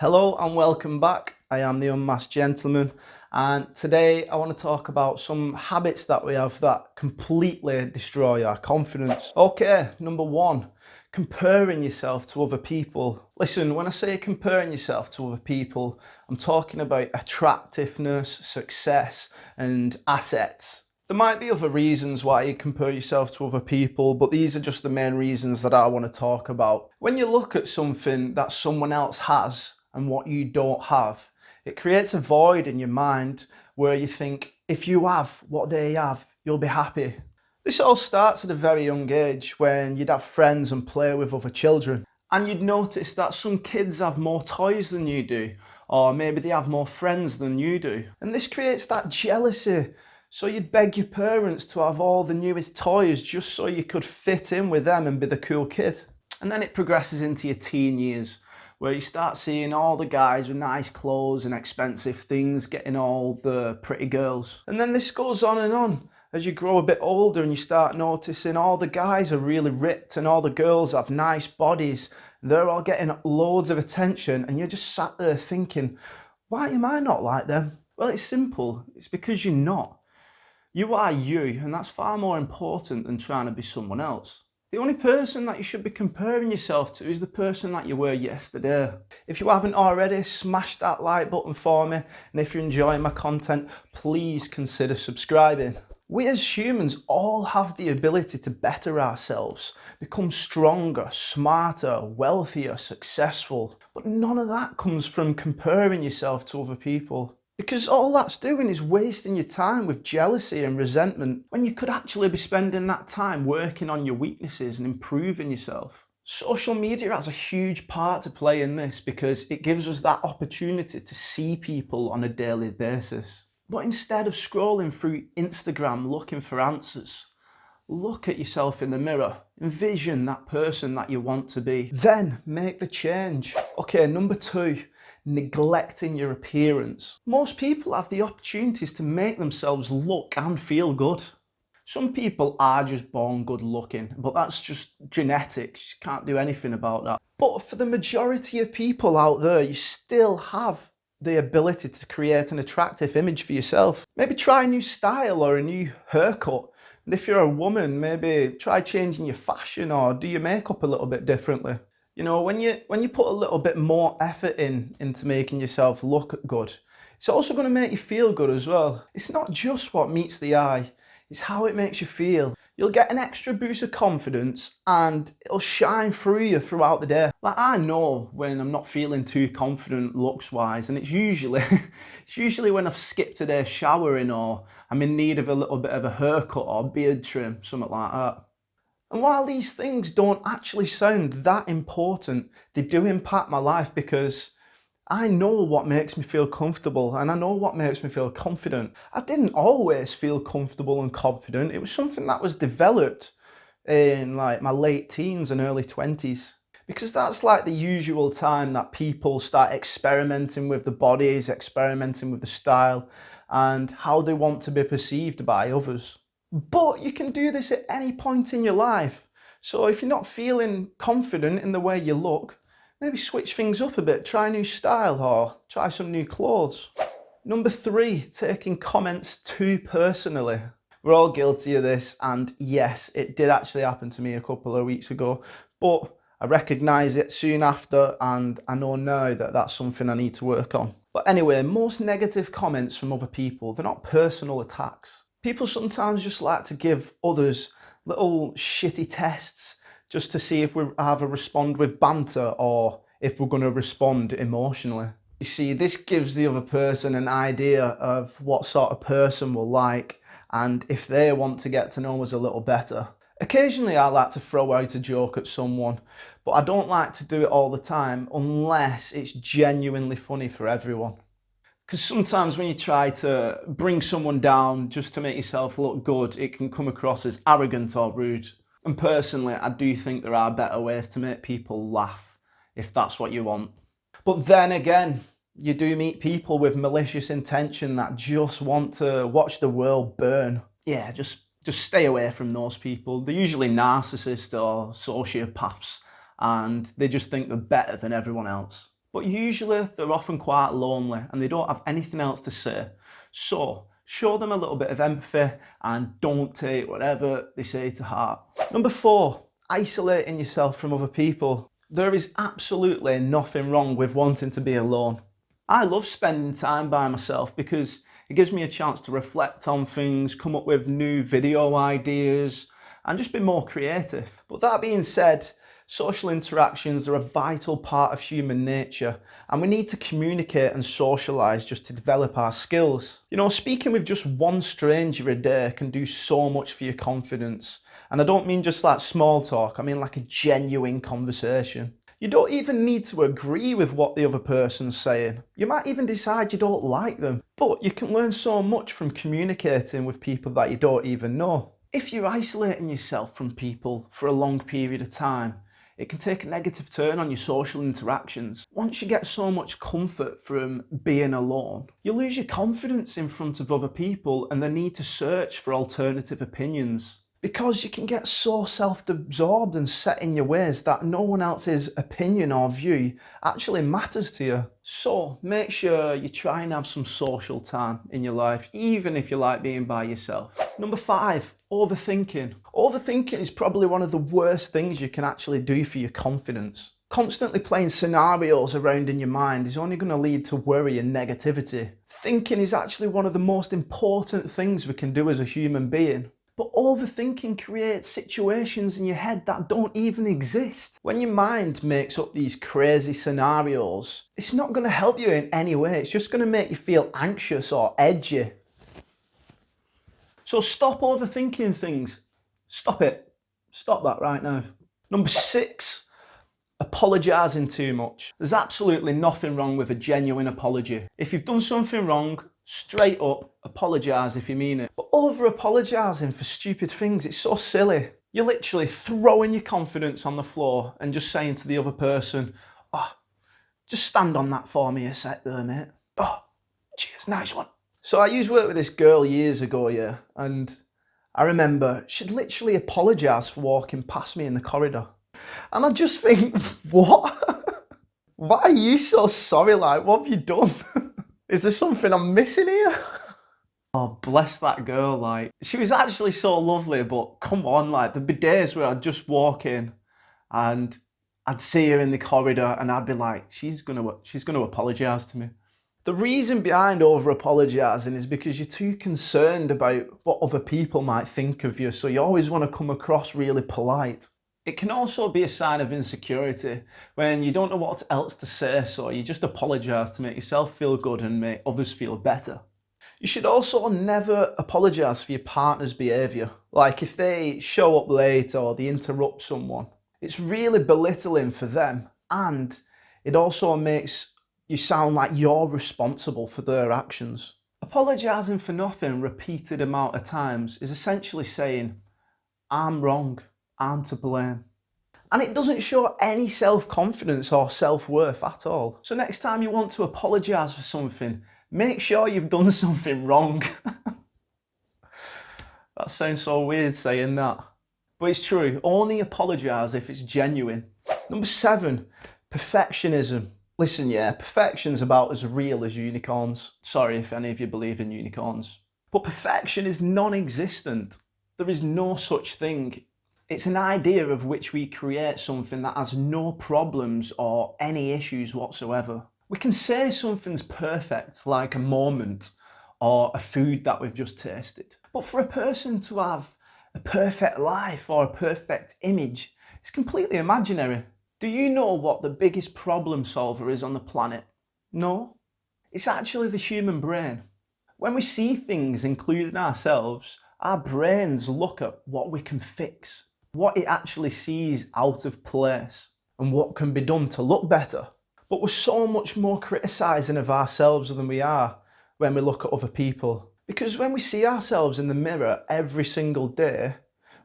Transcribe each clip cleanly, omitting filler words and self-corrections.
Hello and welcome back. I am the Unmasked Gentleman, and today I want to talk about some habits that we have that completely destroy our confidence. Okay, number one, comparing yourself to other people. Listen, when I say comparing yourself to other people, I'm talking about attractiveness, success, and assets. There might be other reasons why you compare yourself to other people, but these are just the main reasons that I want to talk about. When you look at something that someone else has and what you don't have, it creates a void in your mind where you think, if you have what they have, you'll be happy. This all starts at a very young age when you'd have friends and play with other children. And you'd notice that some kids have more toys than you do, or maybe they have more friends than you do. And this creates that jealousy. So you'd beg your parents to have all the newest toys just so you could fit in with them and be the cool kid. And then it progresses into your teen years, where you start seeing all the guys with nice clothes and expensive things getting all the pretty girls. And then this goes on and on. As you grow a bit older and you start noticing all the guys are really ripped and all the girls have nice bodies. They're all getting loads of attention and you're just sat there thinking, why am I not like them? Well, it's simple. It's because you're not. You are you, and that's far more important than trying to be someone else. The only person that you should be comparing yourself to is the person that you were yesterday. If you haven't already, smash that like button for me, and if you're enjoying my content, please consider subscribing. We as humans all have the ability to better ourselves, become stronger, smarter, wealthier, successful, but none of that comes from comparing yourself to other people. Because all that's doing is wasting your time with jealousy and resentment when you could actually be spending that time working on your weaknesses and improving yourself. Social media has a huge part to play in this because it gives us that opportunity to see people on a daily basis. But instead of scrolling through Instagram looking for answers, look at yourself in the mirror, envision that person that you want to be, then make the change. Okay, number two. Neglecting your appearance. Most people have the opportunities to make themselves look and feel good. Some people are just born good looking, but that's just genetics. You can't do anything about that. But for the majority of people out there, you still have the ability to create an attractive image for yourself. Maybe try a new style or a new haircut. And if you're a woman, maybe try changing your fashion or do your makeup a little bit differently. You know, when you put a little bit more effort into making yourself look good, it's also going to make you feel good as well. It's not just what meets the eye, it's how it makes you feel. You'll get an extra boost of confidence and it'll shine through you throughout the day. Like, I know when I'm not feeling too confident looks wise, and it's usually when I've skipped a day showering or I'm in need of a little bit of a haircut or beard trim, something like that. And while these things don't actually sound that important, they do impact my life because I know what makes me feel comfortable and I know what makes me feel confident. I didn't always feel comfortable and confident. It was something that was developed in like my late teens and early 20s. Because that's like the usual time that people start experimenting with the bodies, experimenting with the style and how they want to be perceived by others. But you can do this at any point in your life. So if you're not feeling confident in the way you look, maybe switch things up a bit, try a new style or try some new clothes. Number three, taking comments too personally. We're all guilty of this, and yes, it did actually happen to me a couple of weeks ago, but I recognised it soon after and I know now that that's something I need to work on. But anyway, most negative comments from other people, they're not personal attacks. People sometimes just like to give others little shitty tests just to see if we either respond with banter or if we're going to respond emotionally. You see, this gives the other person an idea of what sort of person we're like and if they want to get to know us a little better. Occasionally I like to throw out a joke at someone, but I don't like to do it all the time unless it's genuinely funny for everyone. Because sometimes when you try to bring someone down just to make yourself look good, it can come across as arrogant or rude. And personally, I do think there are better ways to make people laugh, if that's what you want. But then again, you do meet people with malicious intention that just want to watch the world burn. Yeah, just stay away from those people. They're usually narcissists or sociopaths, and they just think they're better than everyone else. but usually they're often quite lonely and they don't have anything else to say. So show them a little bit of empathy and don't take whatever they say to heart. Number 4, isolating yourself from other people. There is absolutely nothing wrong with wanting to be alone. I love spending time by myself because it gives me a chance to reflect on things, come up with new video ideas, and just be more creative. But that being said, social interactions are a vital part of human nature, and we need to communicate and socialise just to develop our skills. You know, speaking with just one stranger a day can do so much for your confidence. And I don't mean just like small talk, I mean like a genuine conversation. You don't even need to agree with what the other person's saying. You might even decide you don't like them, but you can learn so much from communicating with people that you don't even know. If you're isolating yourself from people for a long period of time, it can take a negative turn on your social interactions. Once you get so much comfort from being alone, you lose your confidence in front of other people and the need to search for alternative opinions. Because you can get so self-absorbed and set in your ways that no one else's opinion or view actually matters to you. So make sure you try and have some social time in your life, even if you like being by yourself. Number 5, overthinking. Overthinking is probably one of the worst things you can actually do for your confidence. Constantly playing scenarios around in your mind is only going to lead to worry and negativity. Thinking is actually one of the most important things we can do as a human being. But overthinking creates situations in your head that don't even exist. When your mind makes up these crazy scenarios, it's not going to help you in any way. It's just going to make you feel anxious or edgy. So stop overthinking things. Stop it. Stop that right now. Number 6, apologising too much. There's absolutely nothing wrong with a genuine apology. If you've done something wrong, straight up apologise if you mean it. But over apologising for stupid things, it's so silly. You're literally throwing your confidence on the floor and just saying to the other person, "Oh, just stand on that for me a sec there, mate. Oh, cheers, nice one." So I used to work with this girl years ago, yeah, and I remember she'd literally apologised for walking past me in the corridor. And I just think, what? Why are you so sorry? Like, what have you done? Is there something I'm missing here? Oh, bless that girl, like, she was actually so lovely, but come on, like, there'd be days where I'd just walk in and I'd see her in the corridor and I'd be like, she's gonna apologise to me. The reason behind over apologising is because you're too concerned about what other people might think of you, so you always want to come across really polite. It can also be a sign of insecurity when you don't know what else to say, so you just apologise to make yourself feel good and make others feel better. You should also never apologise for your partner's behaviour. Like if they show up late or they interrupt someone, it's really belittling for them, and it also makes you sound like you're responsible for their actions. Apologising for nothing repeated amount of times is essentially saying, "I'm wrong. I'm to blame." And it doesn't show any self-confidence or self-worth at all. So next time you want to apologise for something, make sure you've done something wrong. That sounds so weird saying that. But it's true, only apologise if it's genuine. Number 7, perfectionism. Listen, yeah, perfection's about as real as unicorns. Sorry if any of you believe in unicorns. But perfection is non-existent. There is no such thing. It's an idea of which we create something that has no problems or any issues whatsoever. We can say something's perfect, like a moment or a food that we've just tasted. But for a person to have a perfect life or a perfect image, it's completely imaginary. Do you know what the biggest problem solver is on the planet? No? It's actually the human brain. When we see things, including ourselves, our brains look at what we can fix, what it actually sees out of place, and what can be done to look better. But we're so much more criticising of ourselves than we are when we look at other people. Because when we see ourselves in the mirror every single day,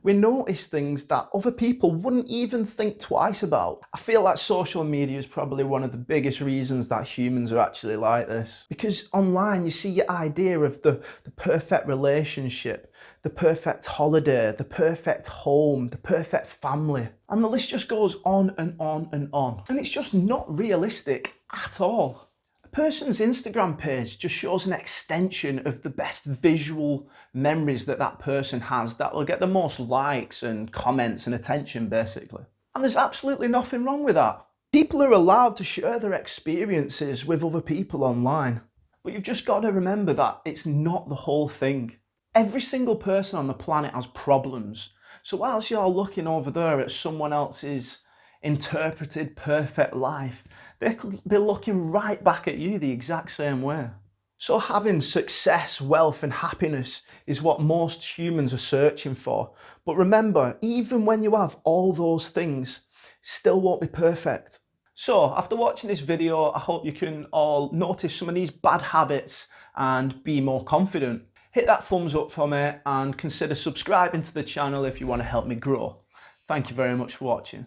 We notice things that other people wouldn't even think twice about. I feel like social media is probably one of the biggest reasons that humans are actually like this. Because online you see your idea of the perfect relationship, the perfect holiday, the perfect home, the perfect family. And the list just goes on and on and on. And it's just not realistic at all. A person's Instagram page just shows an extension of the best visual memories that that person has that will get the most likes and comments and attention, basically. And there's absolutely nothing wrong with that. People are allowed to share their experiences with other people online. But you've just got to remember that it's not the whole thing. Every single person on the planet has problems. So whilst you're looking over there at someone else's interpreted perfect life, they could be looking right back at you the exact same way. So having success, wealth and happiness is what most humans are searching for. But remember, even when you have all those things, still won't be perfect. So after watching this video, I hope you can all notice some of these bad habits and be more confident. Hit that thumbs up for me and consider subscribing to the channel if you want to help me grow. Thank you very much for watching.